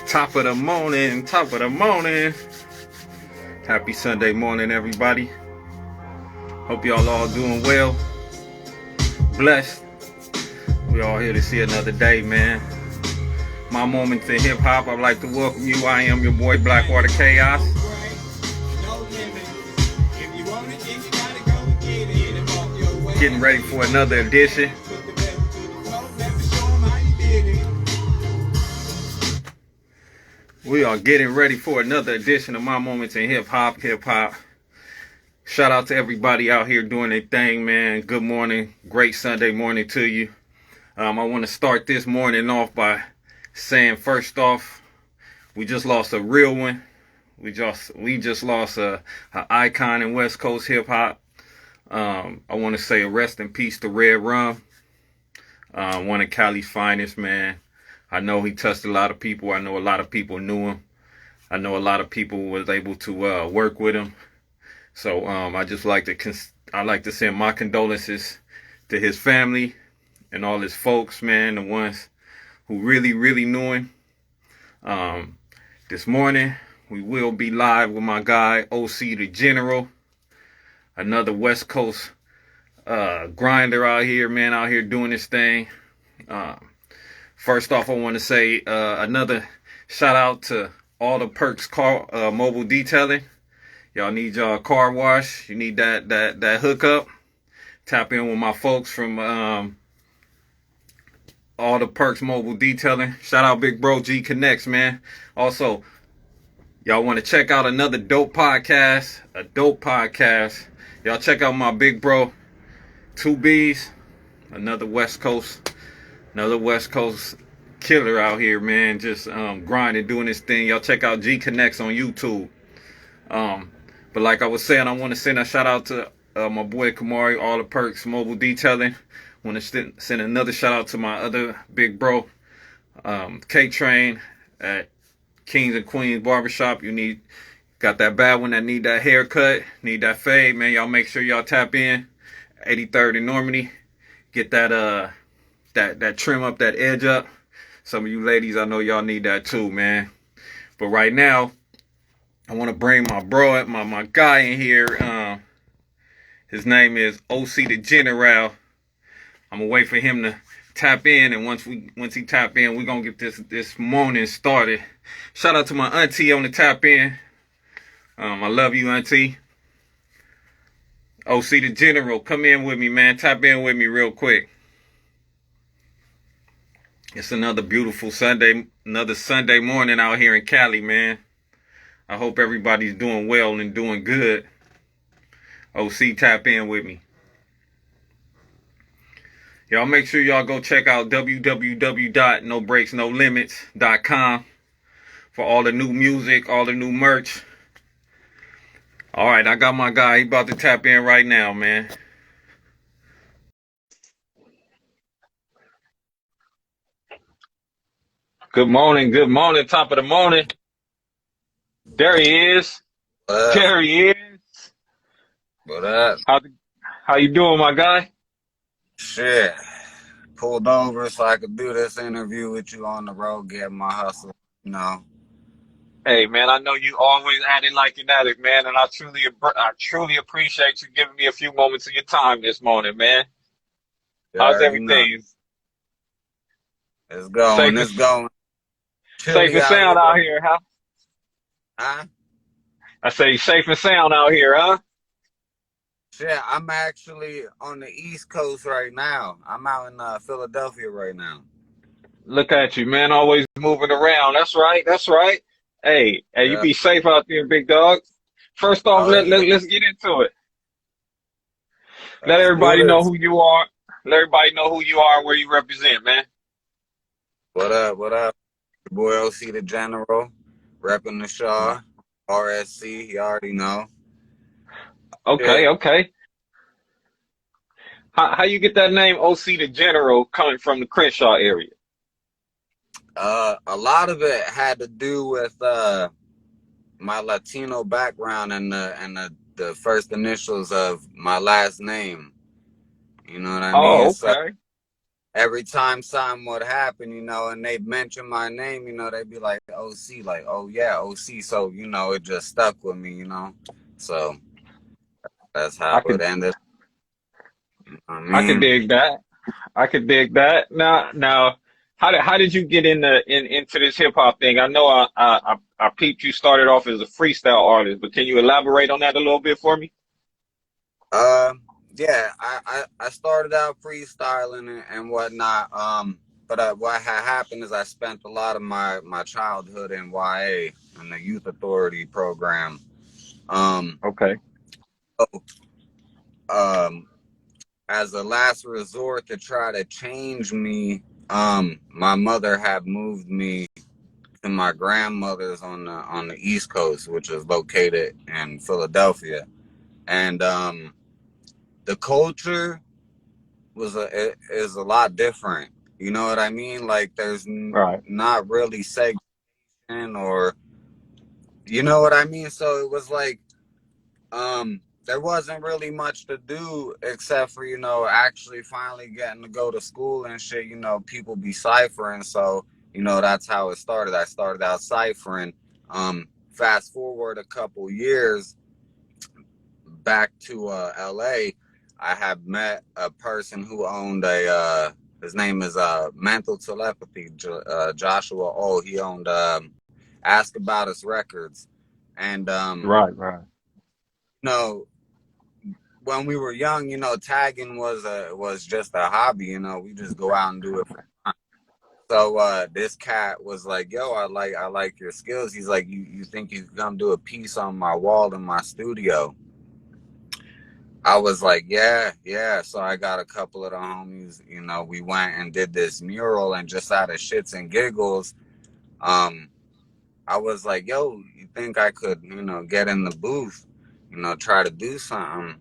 Top of the morning, top of the morning. Happy Sunday morning, everybody. Hope y'all all doing well. Blessed. We all here to see another day, man. My moments in hip hop. I'd like to welcome you. I am your boy Blackwater Chaos. Getting ready for another edition. We are getting ready for another edition of My Moments in Hip Hop. Shout out to everybody out here doing their thing, man. Good morning. Great Sunday morning to you. I want to start this morning off by saying, first off, we just lost a real one. We just lost a icon in West Coast hip hop. I want to say a rest in peace to Red Rum, one of Cali's finest, man. I know he touched a lot of people. I know a lot of people knew him. I know a lot of people was able to work with him. So I just like to send my condolences to his family and all his folks, man, the ones who really, really knew him. This morning, we will be live with my guy, OC the General, another West Coast grinder out here, man, out here doing this thing. First off, I want to say another shout out to all the Perks car mobile detailing. Y'all need y'all car wash. You need that hookup. Tap in with my folks from all the Perks mobile detailing. Shout out Big Bro G Connects, man. Also, y'all want to check out another dope podcast. Y'all check out my big bro, 2Bs, another West Coast killer out here, man. Just grinding, doing this thing. Y'all check out G Connects on YouTube. But like I was saying, I want to send a shout out to my boy Kamari, all the Perks mobile detailing. Want to send another shout out to my other big bro, K-Train at Kings and Queens Barbershop. Got that bad one that need that haircut, need that fade, man. Y'all make sure y'all tap in. 83rd in Normandy. Get that that trim up, that edge up. Some of you ladies, I know y'all need that too, man. But right now, I want to bring my bro, my guy in here. His name is OC the General. I'm gonna wait for him to tap in, and once he tap in, we're gonna get this morning started. Shout out to my auntie on the tap in. I love you, auntie. OC the General, come in with me, man. Tap in with me real quick. It's another beautiful Sunday, another Sunday morning out here in Cali, man. I hope everybody's doing well and doing good. OC, tap in with me. Y'all make sure y'all go check out www.nobreaksnolimits.com for all the new music, all the new merch. All right, I got my guy. He about to tap in right now, man. Good morning, top of the morning. There he is. There he is. What up? How you doing, my guy? Shit. Pulled over so I could do this interview with you on the road, get my hustle, you know. Hey, man, I know you always at it like an addict, man, and I truly appreciate you giving me a few moments of your time this morning, man. How's everything? It's going. Safe and sound out here, huh? Huh? I say safe and sound out here, huh? Shit, I'm actually on the East Coast right now. I'm out in Philadelphia right now. Look at you, man, always moving around. That's right. Hey, Yeah. you be safe out there, big dog. First off, let's get into it. Let everybody know who you are. Let everybody know who you are and where you represent, man. What up? Your boy OC the General, repping the Shaw, RSC, you already know. Okay. How you get that name OC the General coming from the Crenshaw area? A lot of it had to do with my Latino background and the first initials of my last name. You know what I mean? Oh, okay. every time something would happen, and they'd mention my name, they'd be like OC, like, oh yeah, OC. So, it just stuck with me. So that's how I it could ended. I I could mean, dig that. I could dig that. Now, how did you get into this hip hop thing? I know I peeped you started off as a freestyle artist, but can you elaborate on that a little bit for me? uh, yeah, I started out freestyling and whatnot. But what had happened is I spent a lot of my childhood in YA in the Youth Authority program. Um, Okay. so, um, as a last resort to try to change me, my mother had moved me to my grandmother's on the East Coast, which is located in Philadelphia, and the culture is a lot different. You know what I mean? Like there's Right. not really segment or you know what I mean. So it was like there wasn't really much to do except for actually finally getting to go to school and shit. People be ciphering, so that's how it started. I started out ciphering. Fast forward a couple years back to LA, I have met a person who owned his name is Mental Telepathy, Joshua O. He owned Ask About Us Records. And Right. Right. you know, when we were young, tagging was just a hobby, we just go out and do it for fun. So this cat was like, "Yo, I like your skills." He's like, "You think you could come do a piece on my wall in my studio?" I was like, yeah, yeah. So I got a couple of the homies, we went and did this mural, and just out of shits and giggles, um, I was like, yo, you think I could, get in the booth, try to do something?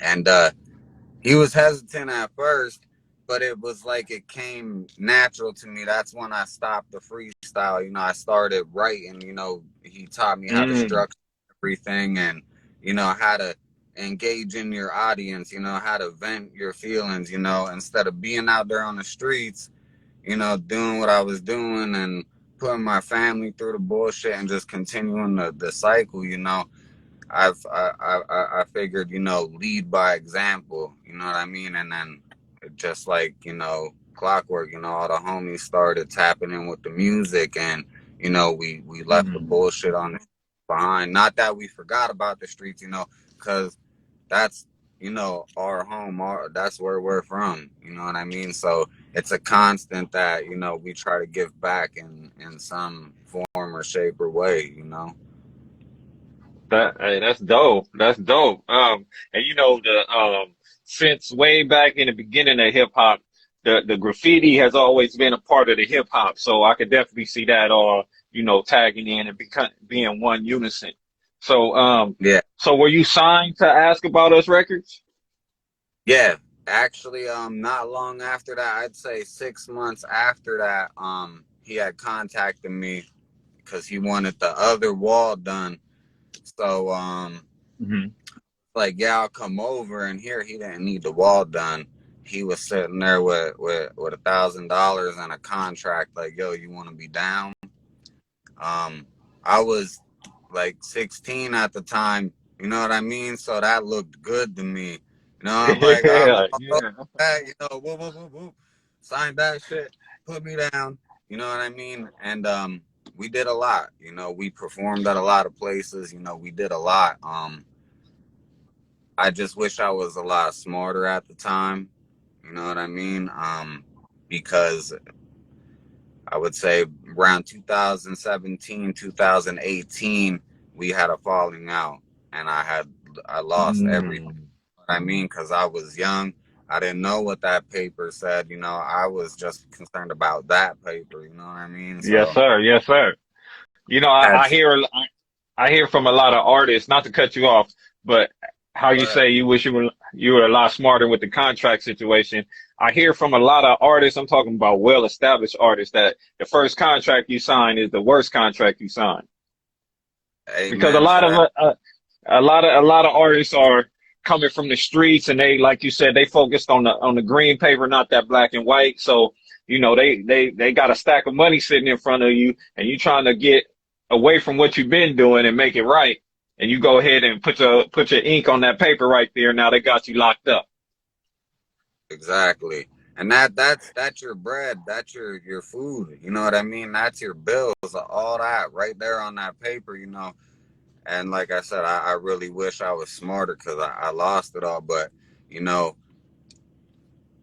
And he was hesitant at first, but it was like it came natural to me. That's when I stopped the freestyle. I started writing. He taught me how to Mm. structure everything and how to engage in your audience. How to vent your feelings. Instead of being out there on the streets, doing what I was doing and putting my family through the bullshit and just continuing the cycle. I figured, lead by example, you know what I mean? And then just like, clockwork, all the homies started tapping in with the music and, we left the Mm. bullshit on the behind. Not that we forgot about the streets, because that's, our home, that's where we're from, you know what I mean? So it's a constant that, we try to give back in some form or shape or way. Hey, that's dope. That's dope. And the since way back in the beginning of hip hop, the graffiti has always been a part of the hip hop. So I could definitely see that all, tagging in and being one unison. So Yeah. so were you signed to Ask About Us Records? Yeah, actually, not long after that, I'd say 6 months after that, he had contacted me because he wanted the other wall done. So, Hmm. like, yeah, I'll come over. And here, he didn't need the wall done. He was sitting there with $1,000 and a contract. Like, yo, you want to be down? I was like 16 at the time. You know what I mean? So that looked good to me. I'm like, Yeah, I'll go yeah. back, whoop, whoop, whoop, whoop. Sign that shit, put me down. You know what I mean? And we did a lot. We performed at a lot of places. We did a lot. I just wish I was a lot smarter at the time. You know what I mean? Because I would say around 2017, 2018, we had a falling out, and I lost everything. Mm. I mean, because I was young, I didn't know what that paper said. I was just concerned about that paper. You know what I mean? Yes, So sir. Yes, sir. I had I hear I hear from a lot of artists, not to cut you off, but how you to, say you wish you were a lot smarter with the contract situation. I hear from a lot of artists, I'm talking about well-established artists, that the first contract you sign is the worst contract you sign. Because amen to that. a lot of artists are coming from the streets, and they, like you said, they focused on the green paper, not that black and white. So, you know, they got a stack of money sitting in front of you, and you trying to get away from what you've been doing and make it right. And you go ahead and put your ink on that paper right there. Now they got you locked up. Exactly. And that's your bread, that's your food. You know what I mean? That's your bills, all that right there on that paper. And like I said, I really wish I was smarter because I lost it all. But you know,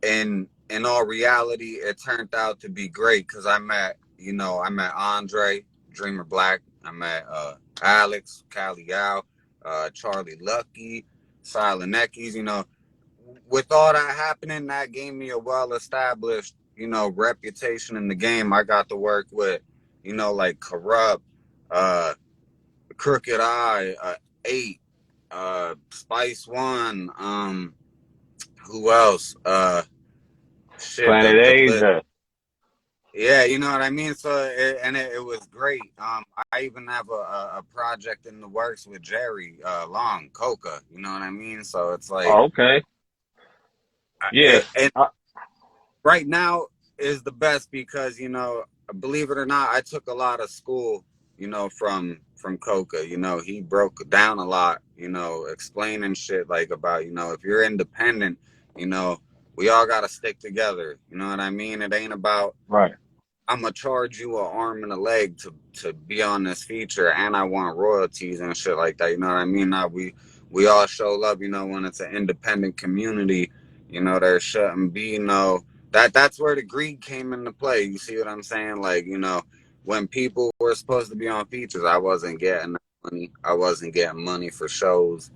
in all reality, it turned out to be great because I met Andre, Dreamer Black. I met Alex, Cali Yao, Charlie Lucky, Silent Eckies. With all that happening, that gave me a well-established, reputation in the game. I got to work with, like Corrupt, uh, Crooked Eye, Eight, Spice One, who else? Shit, Planet the list. Asia. Yeah, you know what I mean. So, it was great. I even have a project in the works with Jerry Long, Coca. You know what I mean. So it's like, Oh, okay. Yes. and right now is the best because believe it or not, I took a lot of school, from Coca. He broke down a lot, explaining shit like about, if you're independent, we all got to stick together. You know what I mean? It ain't about, Right. I'm gonna charge you an arm and a leg to be on this feature, and I want royalties and shit like that. You know what I mean? Now we all show love. When it's an independent community, there shouldn't be no that's where the greed came into play. You see what I'm saying? Like when people were supposed to be on features, I wasn't getting money. I wasn't getting money for shows.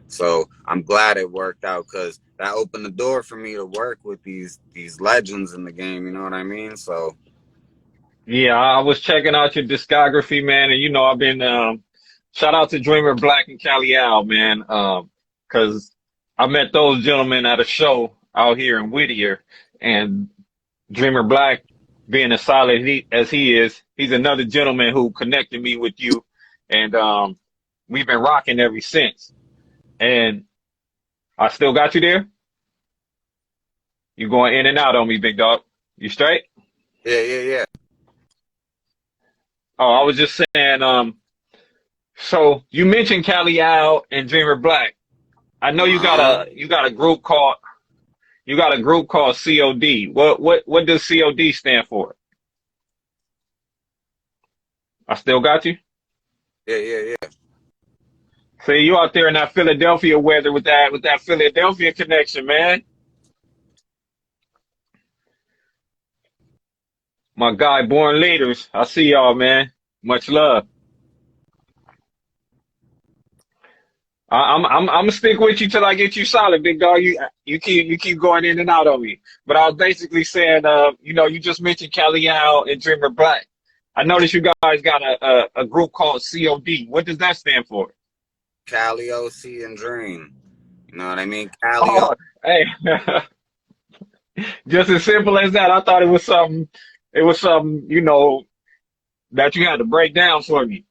So I'm glad it worked out because that opened the door for me to work with these legends in the game. You know what I mean? So Yeah, I was checking out your discography, man, and I've been shout out to Dreamer Black and Cali Al, man, 'cause I met those gentlemen at a show out here in Whittier, and Dreamer Black, being as solid as he is, he's another gentleman who connected me with you, and we've been rocking ever since. And I still got you there. You going in and out on me, big dog. You straight? yeah. Oh, I was just saying, so you mentioned Cali Al and Dreamer Black. I know Uh-huh. you got a group called COD. What does COD stand for? I still got you. Yeah. See, you out there in that Philadelphia weather with that Philadelphia connection, man. My guy, Born Leaders. I see y'all, man. Much love. I'm gonna stick with you till I get you solid, big dog. You keep going in and out on me. But I was basically saying, you just mentioned Cali Al and Dreamer Black. I noticed you guys got a group called COD. What does that stand for? Cali OC and Dream. You know what I mean? Cali Oh, hey, just as simple as that. I thought it was something. It was something, that you had to break down for me.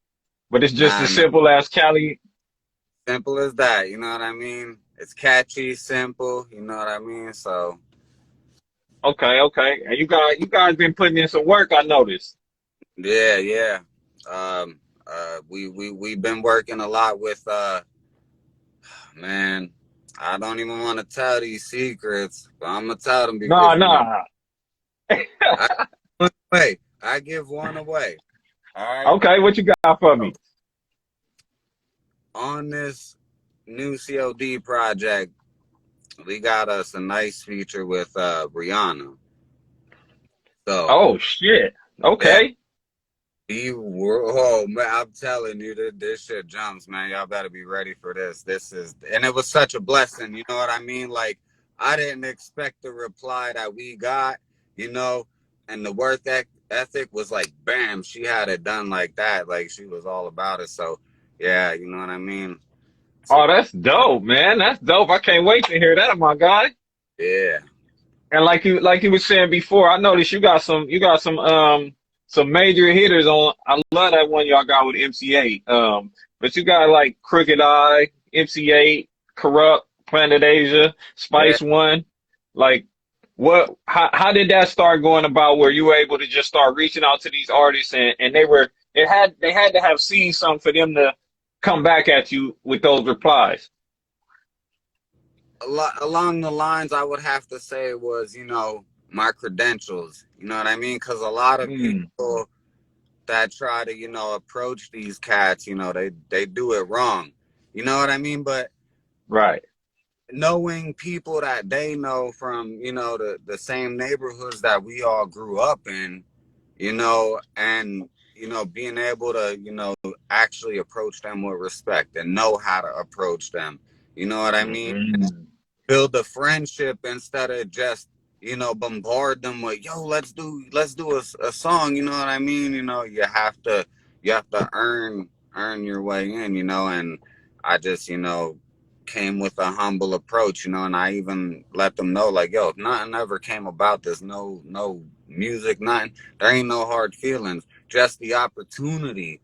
But it's just Nah, as nah. simple as Cali. Simple as that. You know what I mean? It's catchy, simple. You know what I mean? So Okay, okay. And you guys been putting in some work, I noticed. yeah. We've been working a lot with man. I don't even want to tell these secrets, but I'm gonna tell them Nah, because nah. I wait. I give one away. All right. Okay, what you got for So me? on this new COD project, we got us a nice feature with Rihanna. So Oh shit. yeah, Okay. oh man, I'm telling you, this shit jumps, man. Y'all better be ready for this. And it was such a blessing. You know what I mean? Like I didn't expect the reply that we got. You know, and the ethic was like, bam, she had it done like that. Like she was all about it. So yeah, you know what I mean. So Oh, that's dope, man. That's dope. I can't wait to hear that, my guy. yeah. And like you was saying before, I noticed you got some major hitters on. I love that one y'all got with MC8. But you got like Crooked Eye, MC8. Corrupt, Planet Asia, Yeah. Spice One. Like, what? How did that start going about? Where you were able to just start reaching out to these artists, and they had to have seen something for them to come back at you with those replies. A lot along the lines I would have to say was, my credentials. You know what I mean? Because a lot of Mm, people that try to, approach these cats, they do it wrong. You know what I mean? But right. knowing people that they know from, the same neighborhoods that we all grew up in, and being able to, actually approach them with respect and know how to approach them. You know what I mean? Mm, Build a friendship instead of just bombard them with, yo, let's do a song. You know what I mean? You have to earn your way in. And I just came with a humble approach. And I even let them know, like, yo, if nothing ever came about this, no music, nothing, there ain't no hard feelings, just the opportunity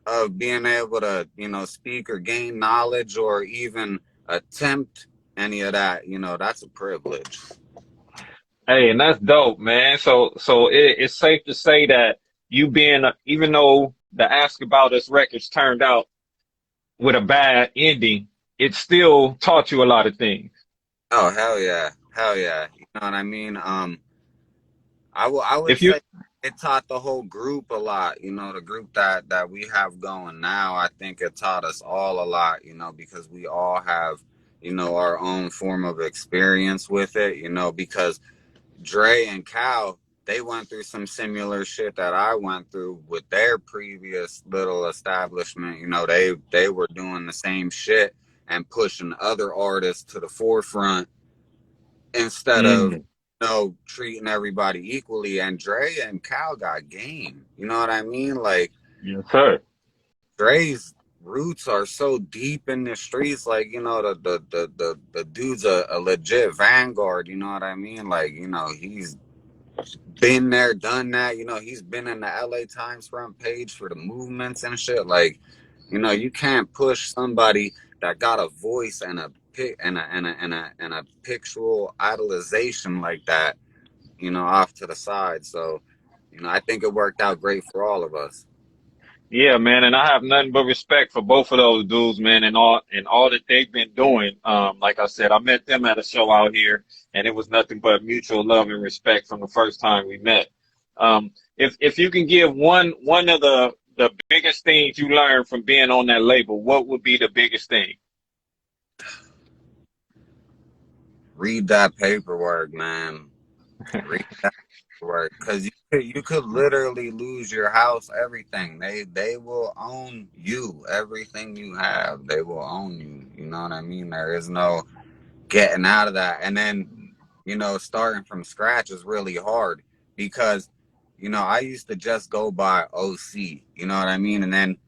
of being able to, speak or gain knowledge or even attempt any of that, that's a privilege. hey, and that's dope, man. So it's safe to say that you being, even though the Ask About Us records turned out with a bad ending, it still taught you a lot of things. Oh, hell yeah. Hell yeah. You know what I mean? I would If you, say it taught the whole group a lot, the group that we have going now. I think it taught us all a lot, because we all have, our own form of experience with it, because Dre and Cal, they went through some similar shit that I went through with their previous little establishment. They were doing the same shit and pushing other artists to the forefront instead of mm, treating everybody equally. And Dre and Cal got game. You know what I mean? Like, yes, sir. Dre's roots are so deep in the streets. Like, the dude's a legit vanguard. You know what I mean? Like, he's been there, done that. He's been in the LA Times front page for the movements and shit. Like, you can't push somebody that got a voice and a pic and a pictorial idolization like that, off to the side. So, I think it worked out great for all of us. Yeah, man, and I have nothing but respect for both of those dudes, man, and all that they've been doing. Like I said, I met them at a show out here, and it was nothing but mutual love and respect from the first time we met. If you can give one of the biggest things you learned from being on that label, what would be the biggest thing? Read that paperwork, man. Read that paperwork, because you could literally lose your house, everything. They will own you, everything you have. They will own you. You know what I mean? There is no getting out of that. And then, starting from scratch is really hard because, I used to just go by OC. You know what I mean? And then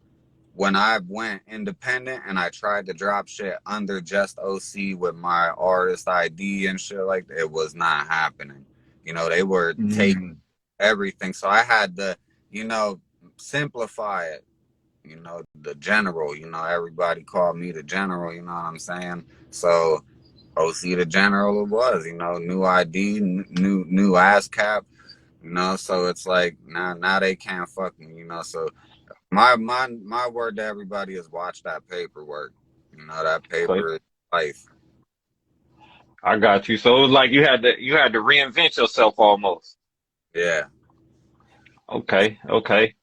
when I went independent and I tried to drop shit under just OC with my artist ID and shit like that, it was not happening. They were taking Mm, everything. So I had to, simplify it. The general, everybody called me the general, you know what I'm saying? So OC the general it was, new ID, new ass cap, so it's like now they can't fuck me, so my word to everybody is watch that paperwork. That so paper is life. I got you. So it was like you had to reinvent yourself almost. Yeah. Okay, okay.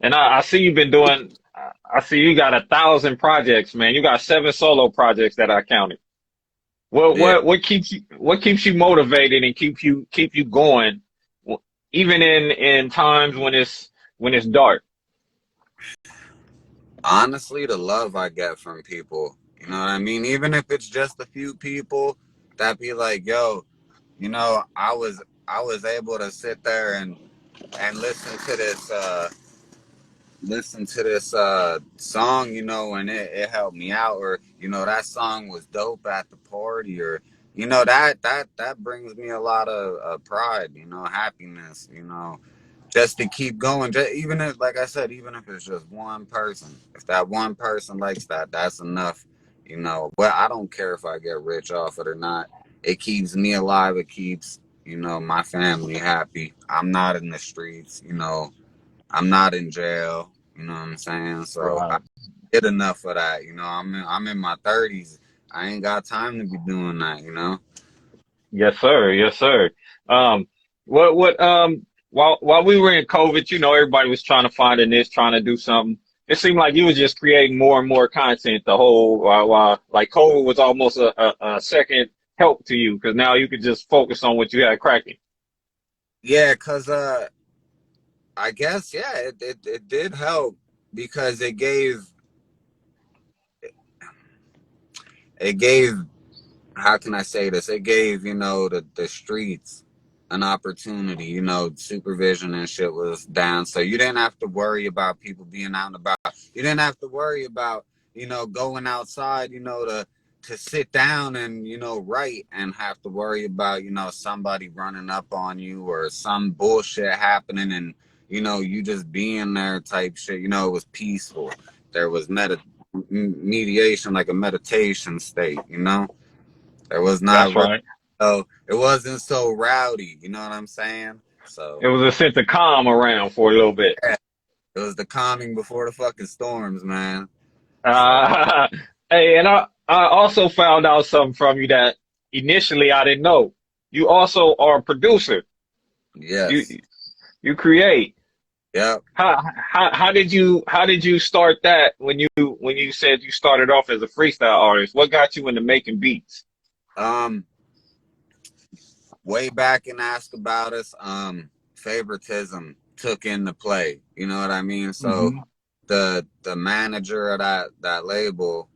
And I see you've been doing. I see you got 1,000 projects, man. You got 7 solo projects that I counted. Yeah. What keeps you motivated and keep you going, even in times when it's dark? Honestly, the love I get from people, you know what I mean? Even if it's just a few people that be like, yo, I was able to sit there and listen to this song, and it helped me out, or that song was dope at the party, or that brings me a lot of pride, happiness, just to keep going. Just, even if, like I said, even if it's just one person, if that one person likes that, that's enough, You know, but I don't care if I get rich off it or not. It keeps me alive. It keeps, you know, my family happy. I'm not in the streets, you know, I'm not in jail, you know what I'm saying? So I Right. get enough of that, you know. I'm in my 30s. I ain't got time to be doing that, you know. Yes, sir. Yes, sir. Um, while we were in COVID, you know, everybody was trying to find a niche, trying to do something. It seemed like you was just creating more and more content the whole while like COVID was almost a second help to you because now you could just focus on what you had cracking. Yeah, cause I guess yeah, it did help because it gave how can I say this? It gave, you know, the streets an opportunity, you know, supervision and shit was down. So you didn't have to worry about people being out and about. You didn't have to worry about, you know, going outside, you know, to sit down and, you know, write and have to worry about, you know, somebody running up on you or some bullshit happening and, you know, you just being there type shit. You know, it was peaceful. There was mediation, like a meditation state, you know? There was not That's really, right. so it wasn't so rowdy, you know what I'm saying? So It was a sense of calm around for a little bit. yeah, it was the calming before the fucking storms, man. So Uh, hey, and I also found out something from you that initially I didn't know. You also are a producer. You yes, you create. yep. How did you start that when you said you started off as a freestyle artist? What got you into making beats? Um, way back in Ask About Us, favoritism took into play. You know what I mean? So Hmm. the manager of that label,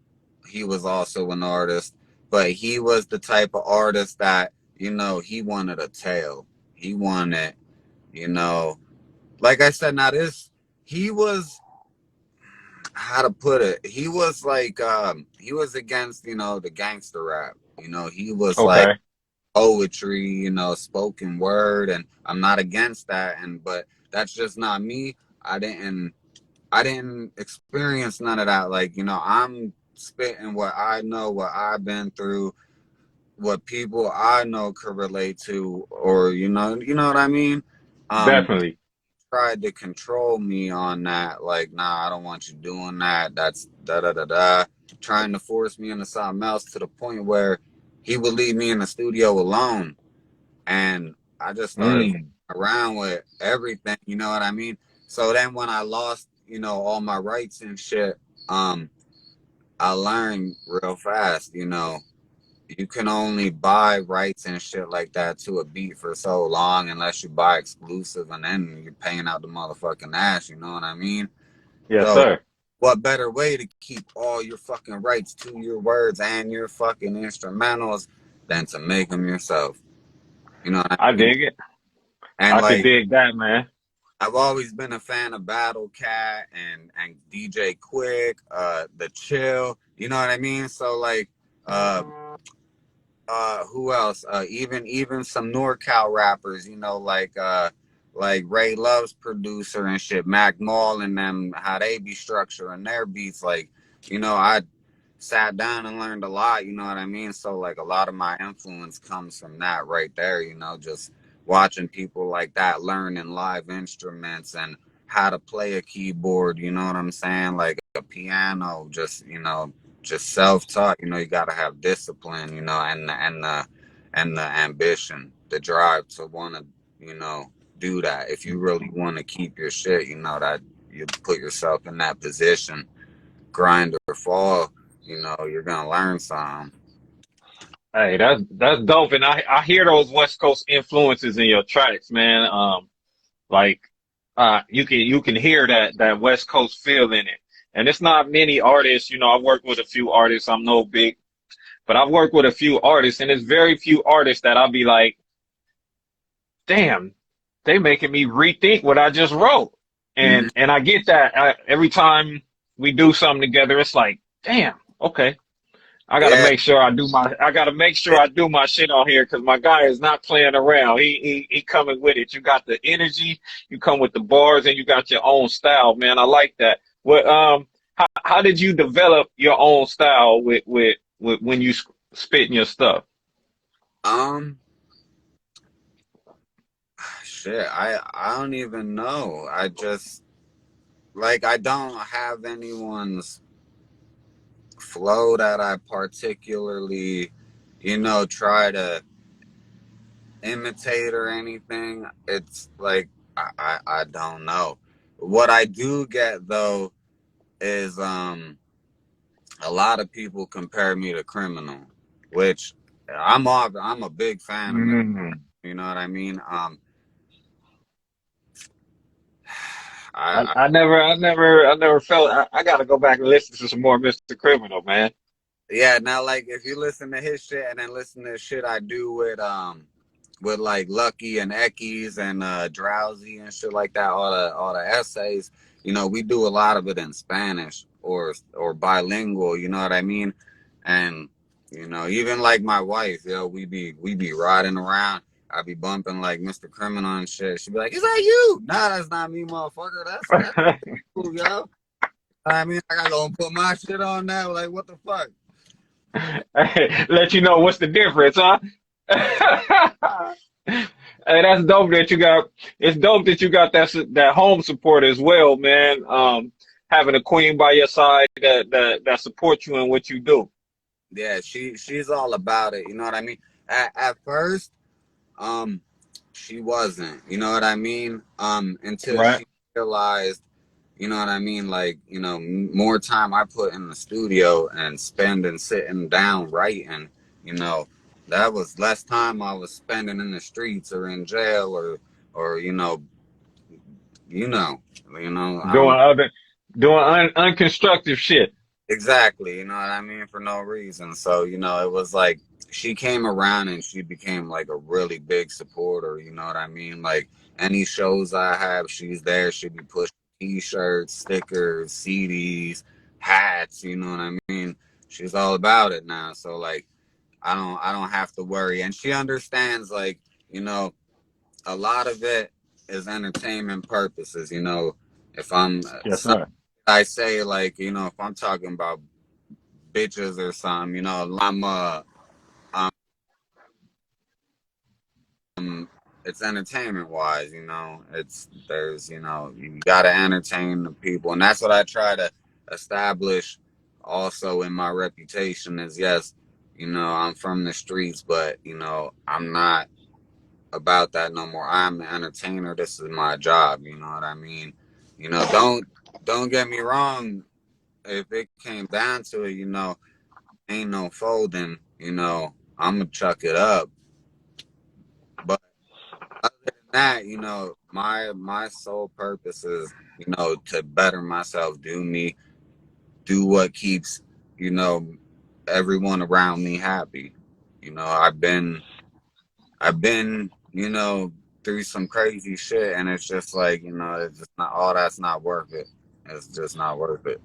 he was also an artist, but he was the type of artist that, you know, he wanted a tail. He wanted, you know, like I said, now this he was how to put it. He was like he was against, you know, the gangster rap. You know, he was like Okay, poetry, you know, spoken word, and I'm not against that, and but that's just not me. I didn't experience none of that. Like, you know, I'm spitting what I know, what I've been through, what people I know could relate to, or you know what I mean? Um, definitely. tried to control me on that. Like, nah, I don't want you doing that. That's da da da da. Trying to force me into something else to the point where he would leave me in the studio alone. And I just started Mm, around with everything, you know what I mean? So then when I lost, you know, all my rights and shit, um, I learned real fast, you know, you can only buy rights and shit like that to a beat for so long unless you buy exclusive and then you're paying out the motherfucking ass, you know what I mean? yes, So sir. what better way to keep all your fucking rights to your words and your fucking instrumentals than to make them yourself? You know what I I mean? dig it. And I could like dig that, man. I've always been a fan of Battle Cat and DJ Quick, the Chill, you know what I mean? So like uh who else? Even some NorCal rappers, you know, like Ray Love's producer and shit, Mac Mall and them, how they be structuring their beats. Like, you know, I sat down and learned a lot, you know what I mean? So like a lot of my influence comes from that right there, you know, just watching people like that learning live instruments and how to play a keyboard, you know what I'm saying? Like a piano, just, you know, just self-taught. You know, you got to have discipline, you know, and the ambition, the drive to want to, you know, do that. If you really want to keep your shit, you know, that you put yourself in that position, grind or fall, you know, you're gonna learn something. Hey, that's dope, and I hear those West Coast influences in your tracks, man. Like you can hear that West Coast feel in it, and it's not many artists. You know, I've worked with a few artists. I'm no big, but I've worked with a few artists, and it's very few artists that I'll be like, damn, they making me rethink what I just wrote. Mm-hmm. And I get that every time we do something together, it's like, damn, okay. Yeah, I gotta make sure I do my shit on here because my guy is not playing around. He coming with it. You got the energy, you come with the bars, and you got your own style, man. I like that. What how did you develop your own style with when you spitting your stuff? Um, shit, I don't even know. I just like I don't have anyone's flow that I particularly, try to imitate or anything. It's like I don't know. What I do get though is a lot of people compare me to Criminal, which I'm a big fan of. Mm. You know what I mean? I, I I never, I never, I never felt. I got to go back and listen to some more Mr. Criminal, man. Yeah, now like if you listen to his shit and then listen to shit I do with like Lucky and Eckies and Drowsy and shit like that, all the essays, we do a lot of it in Spanish or bilingual, you know what I mean? And even like my wife, we be riding around. I be bumping like Mr. Criminal and shit. She be like, "Is that you?" Nah, that's not me, motherfucker. That's cool, yo. I mean, I gotta go and put my shit on now. Like, what the fuck? Let you know what's the difference, huh? Hey, that's dope that you got. It's dope that you got that home support as well, man. Having a queen by your side that supports you in what you do. Yeah, she's all about it. You know what I mean? At first, um, she wasn't. You know what I mean? Until Right. she realized, you know what I mean? Like, more time I put in the studio and spending sitting down writing, you know, that was less time I was spending in the streets or in jail or you know, you know, Doing um, other, doing unconstructive shit. exactly, you know what I mean, for no reason. So, it was like she came around and she became like a really big supporter, you know what I mean? Like any shows I have, she's there. She'd be pushing t-shirts, stickers, CDs, hats, you know what I mean? She's all about it now. So like I don't have to worry. And she understands like, you know, a lot of it is entertainment purposes, if I'm Yes, sir. I say like, if I'm talking about bitches or something, it's entertainment wise, you gotta entertain the people. And that's what I try to establish also in my reputation is yes, I'm from the streets, but I'm not about that no more. I'm the entertainer. This is my job, you know what I mean? Don't get me wrong, if it came down to it, ain't no folding, I'm gonna chuck it up. But other than that, my sole purpose is, to better myself, do what keeps, you know, everyone around me happy. I've been, through some crazy shit, and it's just like, it's just not all that's not worth it. It's just not worth it.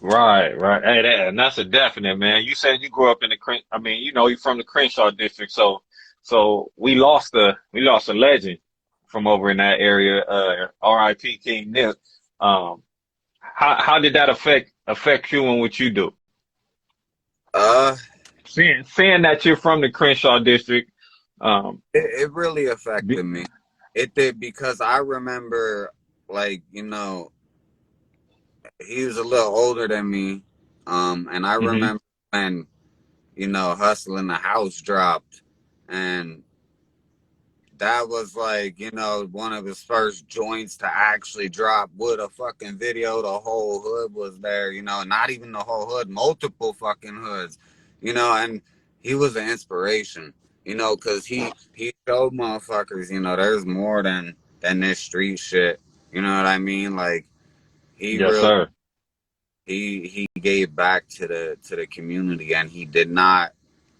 Right, right. Hey, and that's a definite, man. You said you grew up in the I mean, you're from the Crenshaw district, so we lost a legend from over in that area. R.I.P. King Nip. Um, how did that affect you and what you do? Uh, Seeing that you're from the Crenshaw district, um, it really di- affected me. It did because I remember, like, he was a little older than me. And I mhm. remember when, Hustle in the House dropped. And that was like, one of his first joints to actually drop with a fucking video. The whole hood was there, not even the whole hood, multiple fucking hoods, and he was an inspiration, because he showed motherfuckers, there's more than this street shit. You know what I mean? Like he Yes, really sir. he gave back to the community, and he did not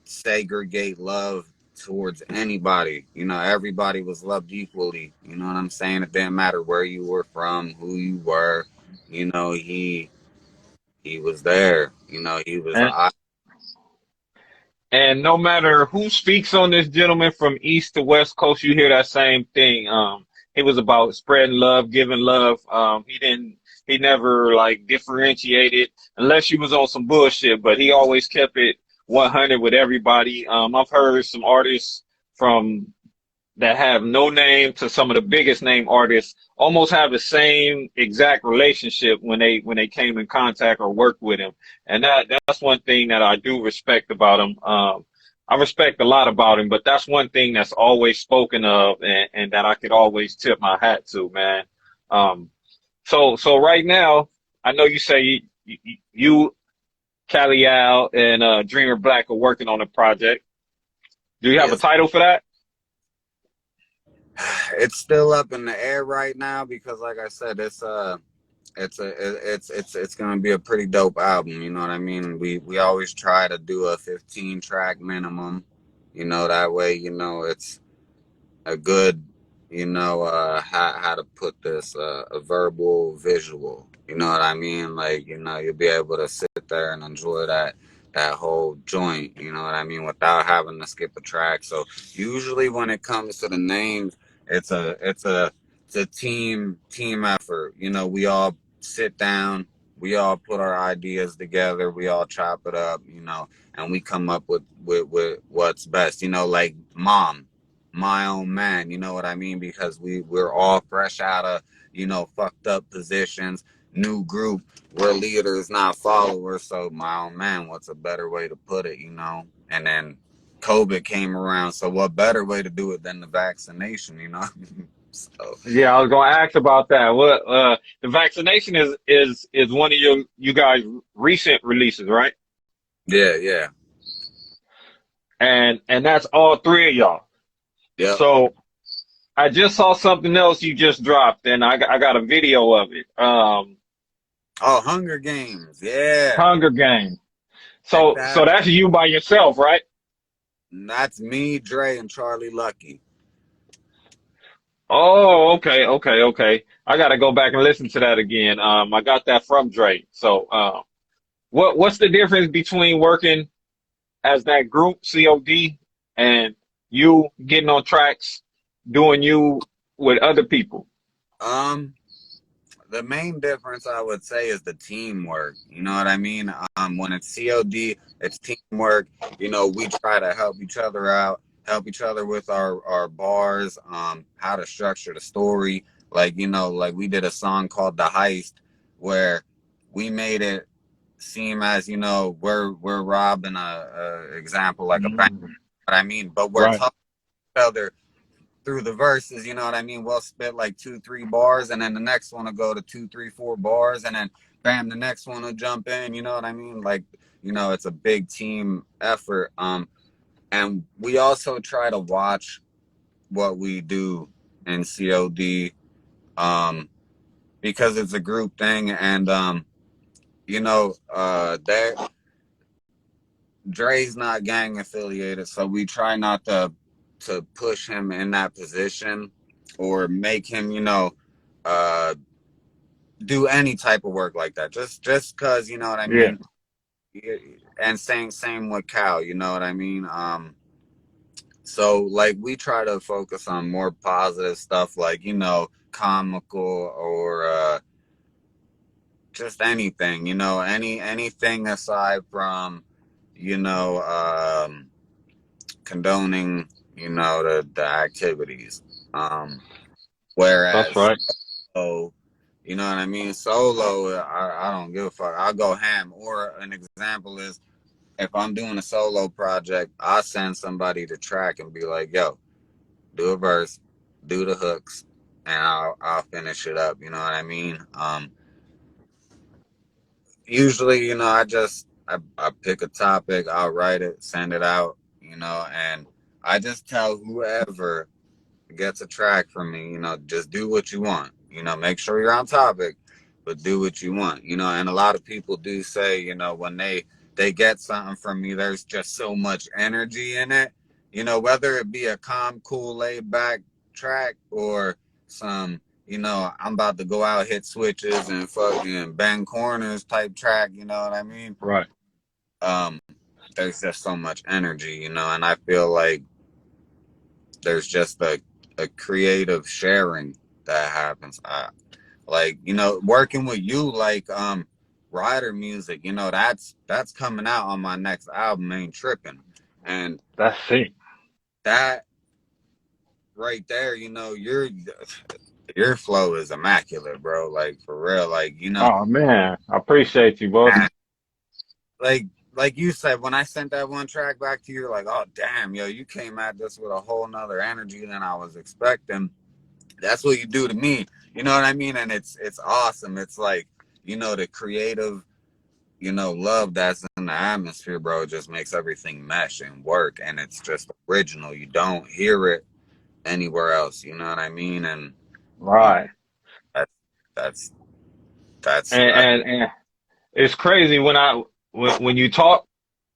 segregate love towards anybody. Everybody was loved equally. You know what I'm saying? It didn't matter where you were from, who you were. He was there. He was And and no matter who speaks on this gentleman from east to west coast, you hear that same thing. He was about spreading love, giving love. He He never like differentiated unless you was on some bullshit, but he always kept it 100 with everybody. I've heard some artists from that have no name to some of the biggest name artists almost have the same exact relationship when they came in contact or worked with him. And that's one thing that I do respect about him. I respect a lot about him, but that's one thing that's always spoken of and that I could always tip my hat to, man. Um, so right now, I know you say you Cali Al, and Dreamer Black are working on a project. Do you have a Yes. title for that? It's still up in the air right now because, like I said, it's gonna be a pretty dope album. You know what I mean? We always try to do a 15 track minimum. You know, that way, you know, it's a good, you know, how to put this, a verbal visual. You know what I mean? Like, you know, you'll be able to sit there and enjoy that whole joint. You know what I mean? Without having to skip a track. So usually when it comes to the names, it's a team effort. You know, we all sit down, we all put our ideas together, we all chop it up. You know, and we come up with what's best. You know, like my own man, you know what I mean? Because we're all fresh out of, you know, fucked up positions, new group, we're leaders, not followers. So my own man, what's a better way to put it, you know? And then COVID came around, so what better way to do it than the vaccination, you know? So Yeah, I was gonna ask about that. What the vaccination is one of you guys' recent releases, right? yeah. And that's all three of y'all. Yep. So I just saw something else you just dropped, and I got a video of it. Oh, Hunger Games, yeah. Hunger Games. Check So that. that's you by yourself, right? That's me, Dre, and Charlie Lucky. Oh, okay. I gotta go back and listen to that again. I got that from Drake. So, what's the difference between working as that group COD and you getting on tracks, doing you with other people? Um, the main difference I would say is the teamwork. You know what I mean? When it's COD, it's teamwork. You know, we try to help each other out, help each other with our bars, how to structure the story. Like, you know, like we did a song called The Heist where we made it seem as, you know, we're robbing a example like a bank. Mm, What I mean, but we're right. talking to each other through the verses, you know what I mean? We'll spit like 2, 3 bars, and then the next one will go to 2, 3, 4 bars, and then bam, the next one will jump in. You know what I mean? Like, you know, it's a big team effort. And we also try to watch what we do in COD, because it's a group thing, and you know, there Dre's not gang affiliated, so we try not to push him in that position or make him, you know, uh, do any type of work like that. Just cause, you know what I Yeah, mean. And same with Cal, you know what I mean. So like we try to focus on more positive stuff, like, you know, comical or just anything, you know, anything aside from, you know, condoning, you know, the activities. Um, that's whereas, right. so, you know what I mean? Solo, I don't give a fuck. I'll go ham. Or an example is if I'm doing a solo project, I send somebody to track and be like, yo, do a verse, do the hooks, and I'll finish it up. You know what I mean? Usually, you know, I pick a topic, I'll write it, send it out, you know, and I just tell whoever gets a track from me, you know, just do what you want. You know, make sure you're on topic, but do what you want. You know, and a lot of people do say, you know, when they get something from me, there's just so much energy in it. You know, whether it be a calm, cool, laid back track or some, you know, I'm about to go out, hit switches and fucking bang corners type track, you know what I mean? Right. Um, there's just so much energy, you know, and I feel like there's just a creative sharing that happens. Like, you know, working with you, like Rider music, you know, that's coming out on my next album, Ain't Tripping. And That's it. that right there, you know, your flow is immaculate, bro. Like for real. Like, you know, Oh man, I appreciate you, boss. like like you said, when I sent that one track back to you, you're like, oh damn, yo, you came at this with a whole nother energy than I was expecting. That's what you do to me. You know what I mean? And it's awesome. It's like, you know, the creative, you know, love that's in the atmosphere, bro, just makes everything mesh and work, and it's just original. You don't hear it anywhere else. You know what I mean? And um, Right. that's that's that's And it's crazy when when you talk,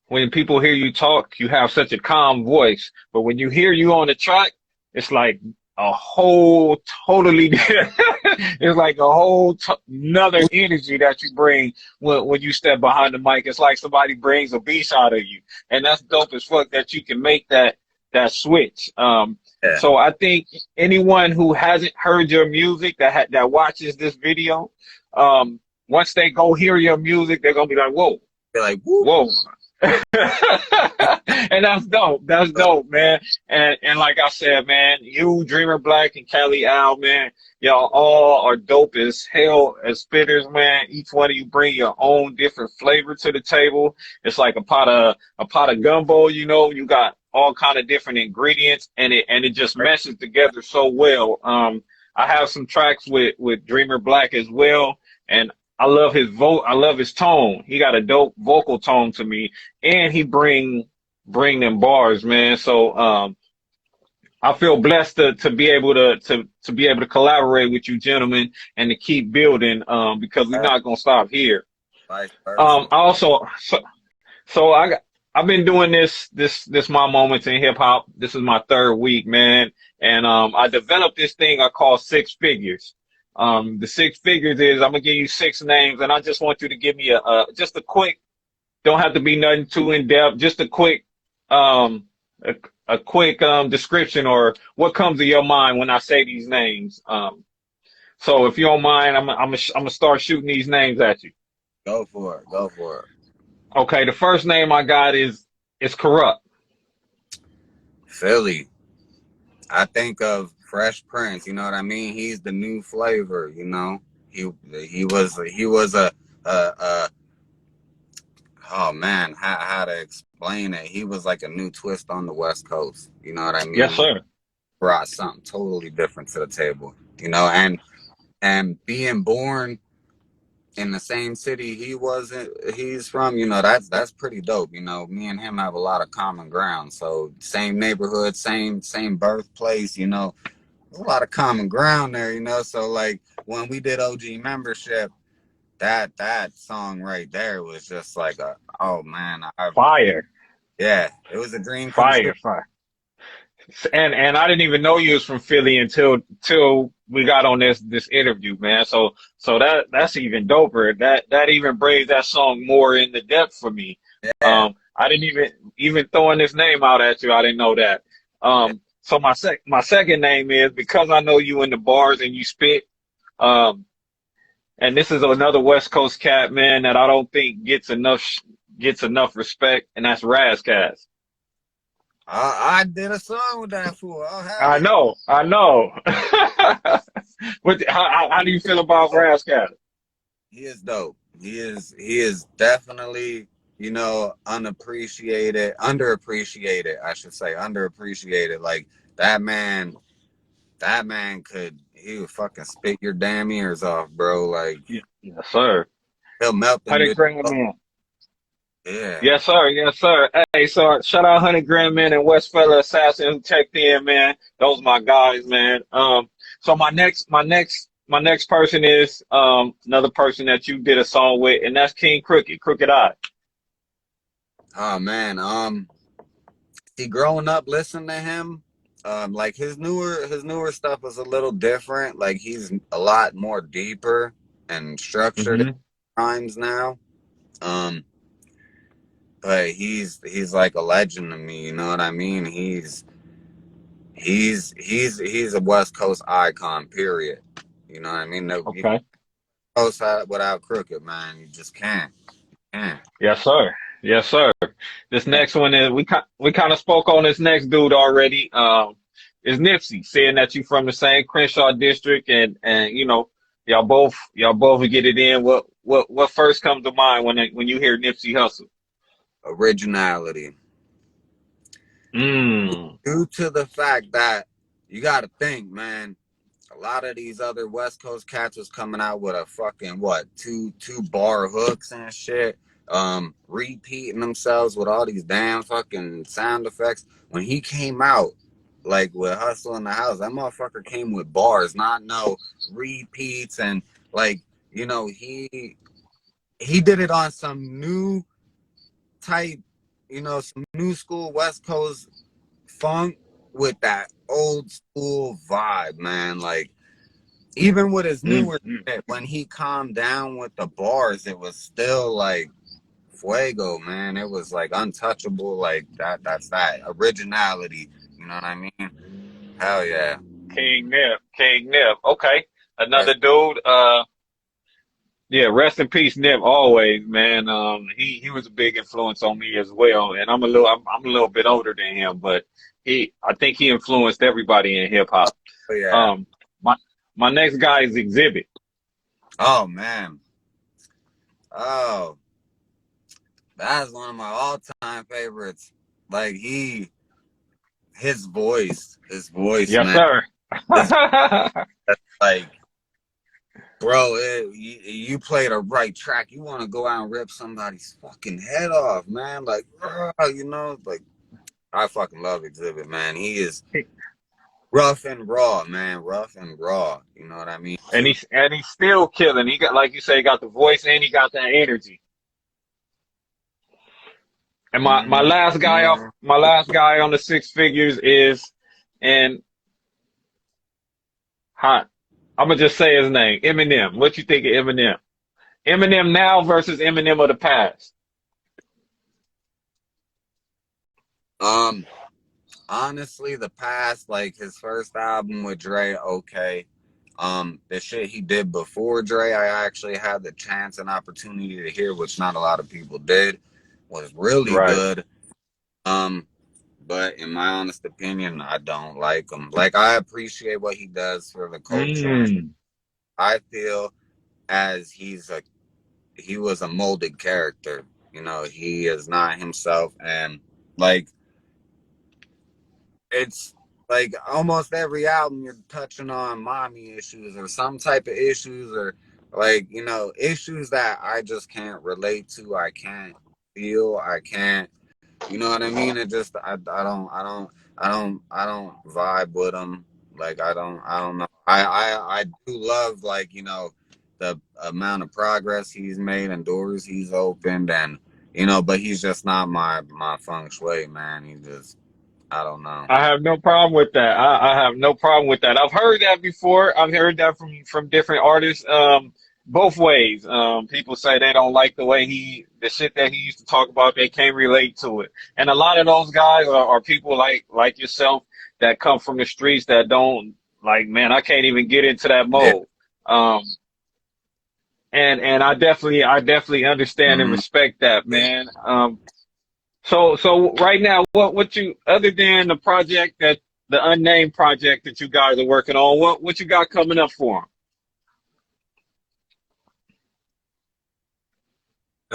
when people hear you talk, you have such a calm voice. But when you hear you on the track, it's like a whole totally it's like a whole another energy that you bring when you step behind the mic. It's like somebody brings a beast out of you, and that's dope as fuck that you can make that switch. yeah. So I think anyone who hasn't heard your music that watches this video, once they go hear your music, they're gonna be like, whoa, You're like, whoop. whoa. And that's dope. That's dope, man. And like I said, man, you, Dreamer Black, and Cali Al, man, y'all all are dope as hell as spitters, man. Each one of you bring your own different flavor to the table. It's like a pot of gumbo, you know. You got all kind of different ingredients, and it just meshes together so well. I have some tracks with Dreamer Black as well, and I love his I love his tone. He got a dope vocal tone to me, and he bring them bars, man. So I feel blessed to be able to be able to collaborate with you gentlemen and to keep building because we're not gonna stop here. Vice versa. I also so I've been doing this my moments in hip hop. This is my third week, man, and I developed this thing I call six figures. The six figures is I'm gonna give you six names, and I just want you to give me just a quick. Don't have to be nothing too in depth. Just a quick um a, a quick description or what comes to your mind when I say these names. So if you don't mind, I'm gonna start shooting these names at you. Go for it. Go for it. Okay, the first name I got is Corrupt. Philly. I think of Fresh Prince. You know what I mean? He's the new flavor. You know, he was a oh man, how to explain it? He was like a new twist on the West Coast. You know what I Yes, mean? He sir. brought something totally different to the table. You know, and being born in the same city he's from, you know, that's pretty dope. You know, me and him have a lot of common ground. So same neighborhood, same birthplace, you know, there's a lot of common ground there, you know. So like when we did OG membership, that song right there was just like a oh man, Fire, yeah, it was a dream come true. fire. And I didn't even know you was from Philly until we got on this interview, man. So that's even doper. That even brings that song more in the depth for me. Yeah, I didn't even throwing this name out at you. I didn't know that. yeah. So my second name is because I know you in the bars and you spit. Um, and this is another West Coast cat, man, that I don't think gets enough respect, and that's Razcast. I did a song with that fool. Oh hell I yeah. know, I know. How do you feel about Razcast? He is dope. He is definitely, you know, underappreciated, I should say, underappreciated. Like that man he would fucking spit your damn ears off, bro. Like Yeah, yes, sir. he'll melt them 100 bitches grand up. man. Yeah. Yes, sir. Yes, sir. Hey, so shout out 100 grand man and West Fella Assassin who checked in, man. Those my guys, man. So my next person is another person that you did a song with, and that's King Crooked Eye. Oh man. See, growing up listening to him, like his newer stuff is a little different. Like he's a lot more deeper and structured at Hmm. times now. Um, but he's like a legend to me. You know what I mean? He's a West Coast icon. Period. You know what I mean? No, you Okay. post that without crooked, man. You just can't. Can't. Yes, sir. Yes, sir. This next one is we kind of spoke on this next dude already. Is Nipsey saying that you from the same Crenshaw district and you know y'all both get it in. What first comes to mind when you hear Nipsey Hussle? Originality. Mm. Due to the fact that you got to think, man, a lot of these other West Coast cats was coming out with a fucking what two bar hooks and shit, repeating themselves with all these damn fucking sound effects. When he came out, like with Hustle in the House, that motherfucker came with bars, not no repeats and like you know he did it on some new type, you know, some new school West Coast funk with that old school vibe, man. Like even with his newer Mm. shit, when he calmed down with the bars, it was still like fuego, man. It was like untouchable, like that. That's that originality. You know what I mean? Hell yeah. King Nip. King Nip. Okay. Another That's, dude. Yeah, rest in peace, Nip. Always, man. He was a big influence on me as well, and I'm a little bit older than him, but I think he influenced everybody in hip hop. oh yeah. Um, my my next guy is Exhibit. Oh man. Oh, that's one of my all-time favorites. Like his voice, Yes, man. sir. His like bro, you play the right track. You want to go out and rip somebody's fucking head off, man. Like, you know, like I fucking love Exhibit, man. He is rough and raw, man. Rough and raw. You know what I mean? And he's still killing. He got, like you say, he got the voice and he got that energy. And Mm-hmm. my last guy on the six figures is, and hot. I'm gonna just say his name, Eminem. What you think of Eminem? Eminem now versus Eminem of the past. Um, honestly, the past, like his first album with Dre, okay. The shit he did before Dre, I actually had the chance and opportunity to hear, which not a lot of people did, was really Right. good. Um, but in my honest opinion, I don't like him. Like I appreciate what he does for the culture. Mm. I feel as he was a molded character. You know, he is not himself, and like it's like almost every album you're touching on mommy issues or some type of issues or like you know issues that I just can't relate to. I can't feel. I can't. You know what I mean? It just I don't vibe with them. Like I don't know. I do love like you know the amount of progress he's made and doors he's opened and you know, but he's just not my feng shui man. He just I don't know. I have no problem with that. I have no problem with that. I've heard that before. I've heard that from different artists. Both ways. People say they don't like the shit that he used to talk about. They can't relate to it. And a lot of those guys are people like yourself that come from the streets that don't like. Man, I can't even get into that Yeah. mode. Um, and I definitely understand and Mm-hmm. respect that, man. So right now, what you other than the unnamed project that you guys are working on, what you got coming up for 'em?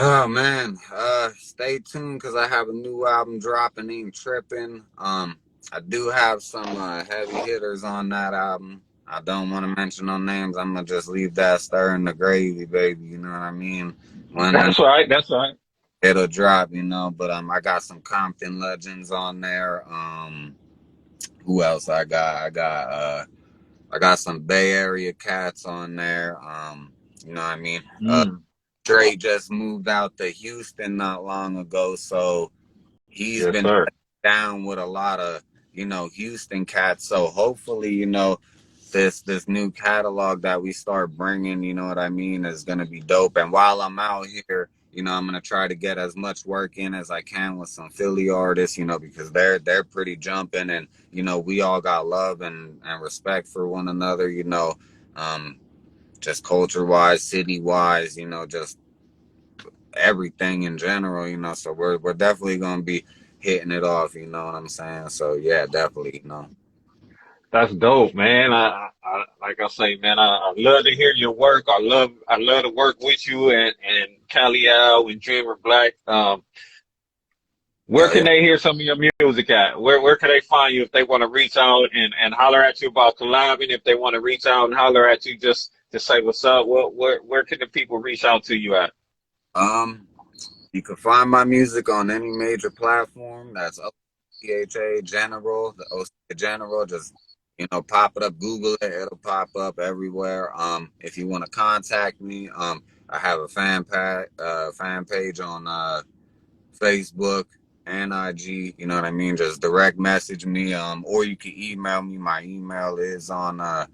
Oh man, stay tuned because I have a new album dropping. Ain't tripping. I do have some heavy hitters on that album. I don't want to mention no names. I'm gonna just leave that stirring the gravy, baby. You know what I mean? When That's right. That's right. it'll drop, you know. But I got some Compton legends on there. Who else I got some Bay Area cats on there. You know what I mean? Mm, Dre just moved out to Houston not long ago, so he's yes, been sir. down with a lot of you know Houston cats. So hopefully, you know, this new catalog that we start bringing, you know what I mean, is gonna be dope. And while I'm out here, you know, I'm gonna try to get as much work in as I can with some Philly artists, you know, because they're pretty jumping, and you know, we all got love and respect for one another, you know. just culture wise, city wise, you know, just everything in general, you know. So we're definitely gonna be hitting it off, you know what I'm saying? So yeah, definitely, you know. That's dope, man. I like I say, man, I love to hear your work. I love to work with you and Cali Al and Dreamer Black. Where Yeah, can yeah. they hear some of your music at? Where can they find you if they want to reach out and holler at you about collabing? If they want to reach out and holler at you just to say what's up, where can the people reach out to you at? Um, you can find my music on any major platform. That's OCHA General, the OCHA General. Just pop it up, Google it. It'll pop up everywhere. If you want to contact me, I have a fan page on Facebook and IG. You know what I mean? Just direct message me. Or you can email me. My email is on my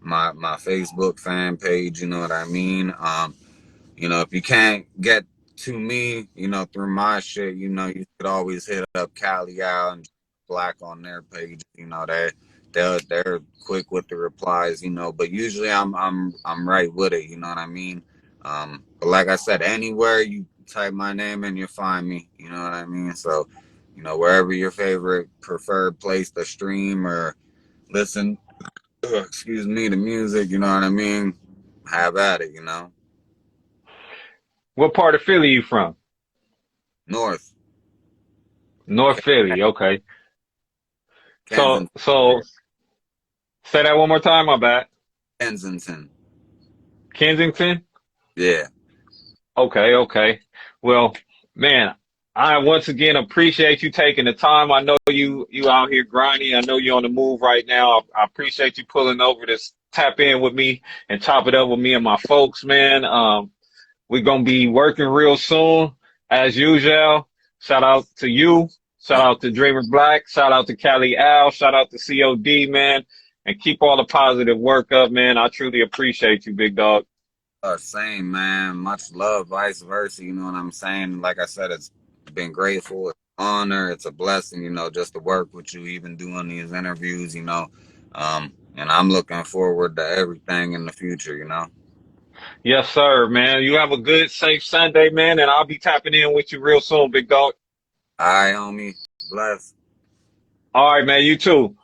Facebook fan page. You know what I mean? If you can't get to me, through my shit, you could always hit up Cali Out and Black on their page. They're quick with the replies, but usually I'm right with it, you know what I mean? But like I said, anywhere you type my name in, you'll find me, you know what I mean? So, wherever your favorite preferred place to stream or listen, excuse me, the music, you know what I mean? Have at it, What part of Philly you from? North. North Philly, okay. So Kensington. so say that one more time, my bad. Kensington. Kensington? Yeah. Okay, okay. Well, man, I once again appreciate you taking the time. I know you out here grinding. I know you're on the move right now. I appreciate you pulling over to tap in with me and chop it up with me and my folks, man. We're gonna be working real soon, as usual. Shout out to you. Shout out to Dreamer Black. Shout out to Cali Al. Shout out to COD, man. And keep all the positive work up, man. I truly appreciate you, big dog. Same, man. Much love, vice versa. You know what I'm saying? Like I said, it's been grateful. It's an honor. It's a blessing, just to work with you, even doing these interviews. And I'm looking forward to everything in the future. Yes, sir, man. You have a good, safe Sunday, man, and I'll be tapping in with you real soon, big dog. All right, homie. Bless. All right, man. You too.